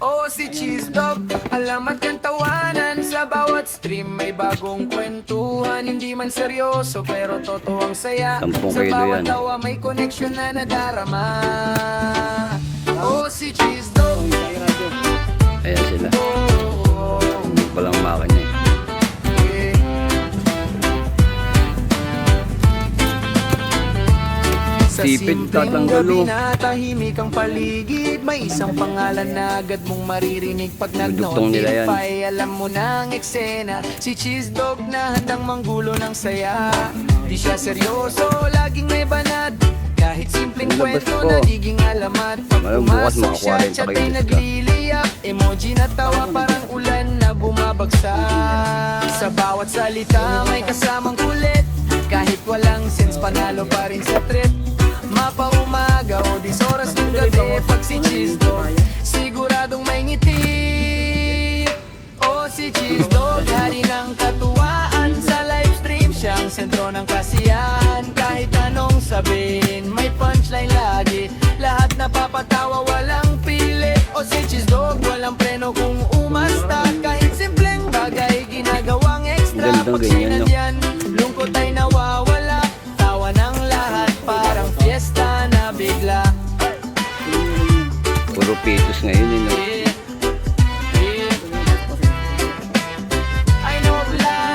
O si Cheese Dog, alamat kang tawanan. Sa bawat stream may bagong kwentuhan. Hindi man seryoso pero totoo ang saya. Sampung Sa kilo bawat yan. tawa may connection na nadarama. O si Cheese Dog, Ayan sila. oh, Walang makina eh. yeah. Sa Tipid simpleng tatanggalo. gabi na tahimik ang paligid, may isang pangalan na agad mong maririnig pag Dudugtong nila yan. nag-notify. Alam mo na ang eksena, si Cheese Dog na handang manggulo ng saya. Di siya seryoso, laging may banat. Kahit simpleng Lumabas kwento po. nagiging alamat. Pag Malam bukas pumasok siya, mga 40 chat ay kayo, nagliliyak. Emoji na tawa parang ulan na bumabagsak. Sa bawat salita may kasamang kulit. Kahit walang sense, panalo pa rin sa trip. Mapaumaga o 10 oras ng gabi, pag si Cheese Dog siguradong may ngiti. O si Cheese Dog, hari ng katuwaan. Sa live stream siyang sentro ng kasiyahan. Kahit anong sabihin, may punchline lagi. Lahat napapatawa, walang pili. O si Cheese Dog, walang preno kung umasta. Kahit simpleng bagay, ginagawang extra. Gandang Pag ganyan, no? sinadyan, lungkot ay nawawala. Tawa ng lahat, parang fiesta na bigla. Puro pitos ngayon eh. No? Yeah, yeah. I know blah.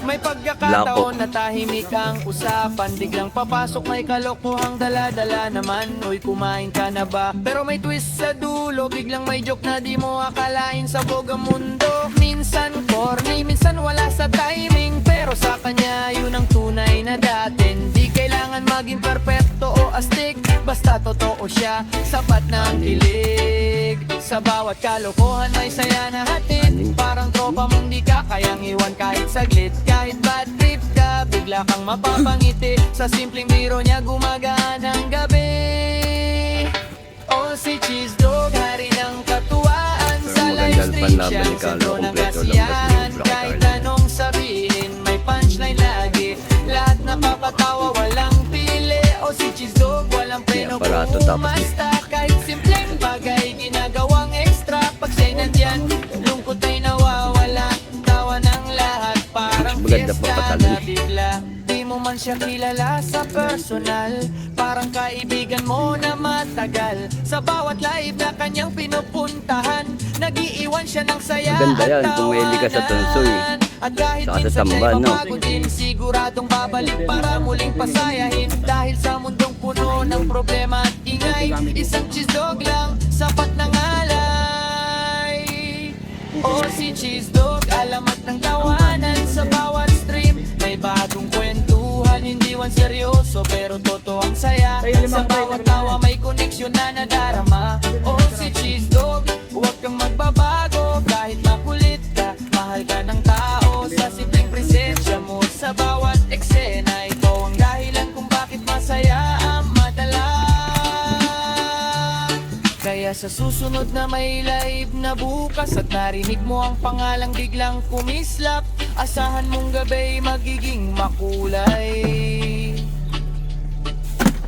May pagkakataon na tahimik ang usapan. Biglang papasok may kalokohang dala-dala naman. Uy, kumain ka na ba? Pero may twist sa dulo. Biglang may joke na di mo akalain sa boga mundo. Minsan corny, minsan wala sa timing. Pero sa kanya yun ang tunay na datin. Di kailangan maging perpekto o astig. Basta totoo siya, sapat na ang kilig. Sa bawat kalokohan may saya na hatid. Parang tropa mong di ka kayang iwan kahit saglit. Kahit bad trip ka, bigla kang mapapangiti. Sa simpleng biro niya gumagaan ang gabi. O si Cheese Dog, hari ng katuwaan. Sa live stream siyang sentro ng kasiyahan. Kahit anong sabihin, may punchline lagi. Lahat napapatawa, walang pili. O si Cheese Dog, walang preno kung Aparato, tapos umasta. Kahit simpleng bagay, ginagawang extra. Pag siya'y nandyan, lungkot ay nawawala. Tawa ng lahat, parang Maganda pa fiesta patalon. na bigla. Di mo man siya kilala sa personal, parang kaibigan mo na matagal. Sa bawat live na kanyang pinupuntahan, nag-iiwan siya ng saya Maganda at yan, kung mahilig ka sa tunsoy. At kahit Saka sa minsan tamba, siya'y no? mapagod din, siguradong babalik para muling pasayahin. Dahil sa mundong puno ng problema at ingay, isang Cheese Dog lang, sapat ng alay. O si Cheese Dog, alamat ng tawanan. Sa bawat stream may bagong kwentuhan. Hindi man seryoso pero totoo ang saya. Sa bawat tawa may koneksyon na nadarama. O si Cheese Dog, huwag kang magbabago. Kahit makulit ka, mahal ka ng tao. Sa simpleng presensya mo sa bawat eksena, ito ang dahilan kung bakit masaya ang madala. Kaya sa susunod na may live na bukas at narinig mo ang pangalang biglang kumislap, asahan mong gabi magiging makulay.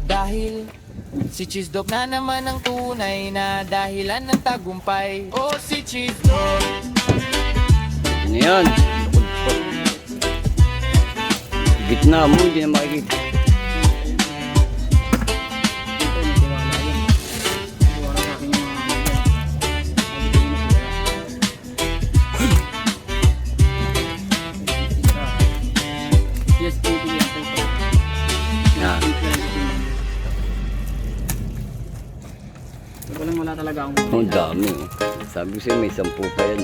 Dahil si Cheese Dog na naman ang tunay na dahilan ng tagumpay. O si Cheese Dog. Ano yan? Gitna mo, hindi na makikita. Yan. Wala talaga akong Ang dami. Sabi ko sa'yo, may 10 pa yan.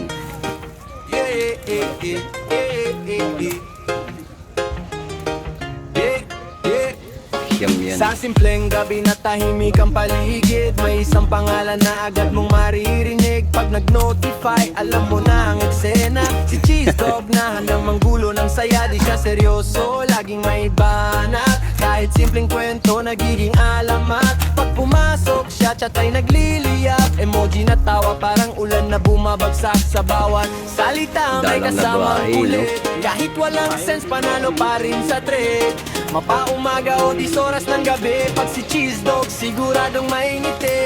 Siyam yan. Sa simpleng gabi na tahimik ang paligid, may isang pangalan na agad mong maririnig. Pag nag-notify, alam mo na ang eksena. Si Cheese Dog na handang manggulo ng saya. Di siya seryoso, laging may banat. Kahit simpleng kwento, nagiging alamat. Pag pumasok siya, chat ay nagliliyak. Emoji na tawa, parang ulan na bumabagsak. Sa bawat salita may Dalang kasamang nagwahi, no? kulit. Kahit walang sense, panalo pa rin sa trip. Mapaumaga o 10 oras ng gabi, pag si Cheese Dog siguradong may ngiti.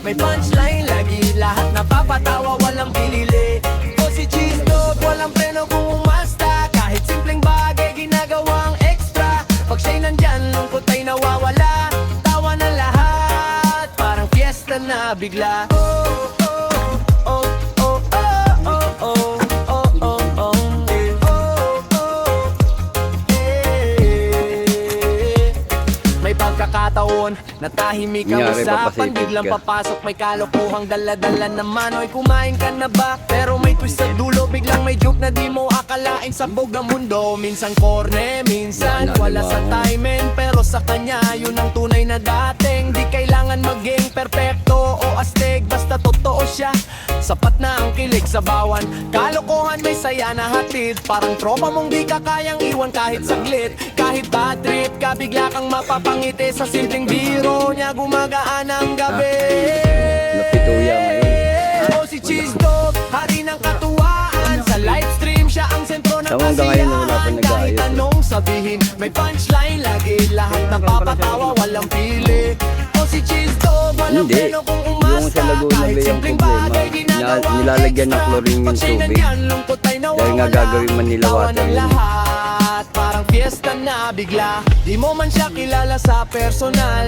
May punchline lagi, lahat napapatawa, walang pinili. O si Cheese Dog, walang preno kung umasta. Kahit simpleng bagay, ginagawang extra. Pag siya'y nandyan, lungkot ay nawawala. Tawa ng lahat, parang fiesta na bigla. Oh, oh, oh, oh, oh, oh, oh, oh, oh, oh, eh, oh, oh, eh. May pagkakataon na tahimik ang Kunyari, usapan, papasipid biglang ka. papasok, may kalokohang dala-dala naman. Oy, kumain ka na ba? Pero may twist sa dulo, biglang may joke na di mo akalain. Sabog ang mundo, minsan korne, minsan Yan, wala sa alimango. timing. Pero sa kanya, yun ang tunay na dating. Di kailangan maging perpekto o astig, basta totoo siya. Sapat na ang kilig sa bawan, kalokohan may saya na hatid. Parang tropa mong di ka kayang iwan kahit saglit. Kahit bad trip ka, bigla kang mapapangiti. Sa simpleng biro niya, gumagaan ang gabi. Napituya ngayon. O si Cheese Dog, hari ng katuwaan. Sa live stream siya ang sentro ng Tama, hanggang ngayon wala pa kasiyahan. nag-aayos, Kahit eh. anong sabihin, may punchline lagi. Lahat napapatawa, walang pili. O si Cheese Dog, walang Hindi. pelo kung Yung umasta. sa Laguna Kahit Bay ang simpleng problema. bagay, ginagawang Nilalagyan ng extra. chlorine yung Pag siya'y tubig. nandyan, lungkot ay nawawala. Dahil nga gagawin man nila Tawa water ng yun. lahat, parang fiesta na bigla. Di mo man siya kilala sa personal,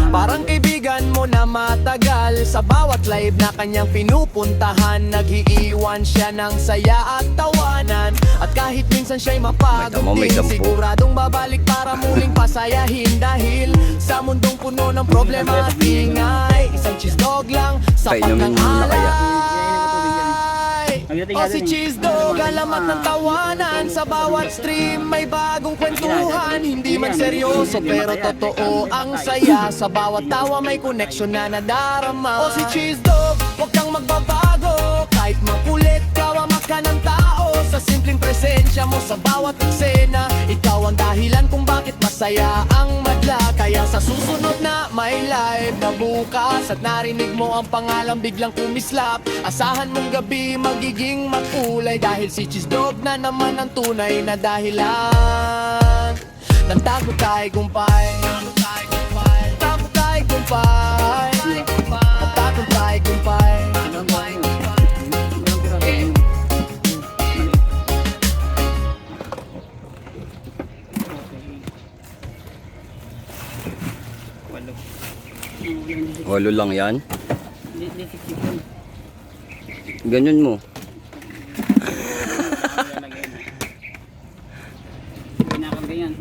parang kaibigan mo na matagal. Sa bawat live na kanyang pinupuntahan, nag-iiwan siya ng saya at tawanan. At kahit minsan siya'y May mapagod din, sampu. siguradong babalik para muling pasayahin. Dahil sa mundong puno ng problema at ingay, isang cheese dog lang, sapat Painumin ng mo na kaya. alay. O si Cheese Dog, alamat ng tawanan. Sa bawat stream may bagong kwentuhan. Hindi man seryoso pero totoo ang saya. Sa bawat tawa may connection na nadarama. O si Cheese Dog, huwag kang magbabago. Kahit makulit, kawamak ka ng tao. Sa simpleng presensya mo sa bawat eksena, ikaw ang dahilan kung bakit masaya ang madla. Kaya sa susunod na may live na bukas at narinig mo ang pangalan biglang kumislap, asahan mong gabi magiging makulay. Dahil si Cheese Dog na naman ang tunay na dahilan ng tago tayo gumpay. Tago tayo gumpay. Tago tayo gumpay. Walo lang yan. Hindi 60 Ganyan mo. Pinakang ganyan.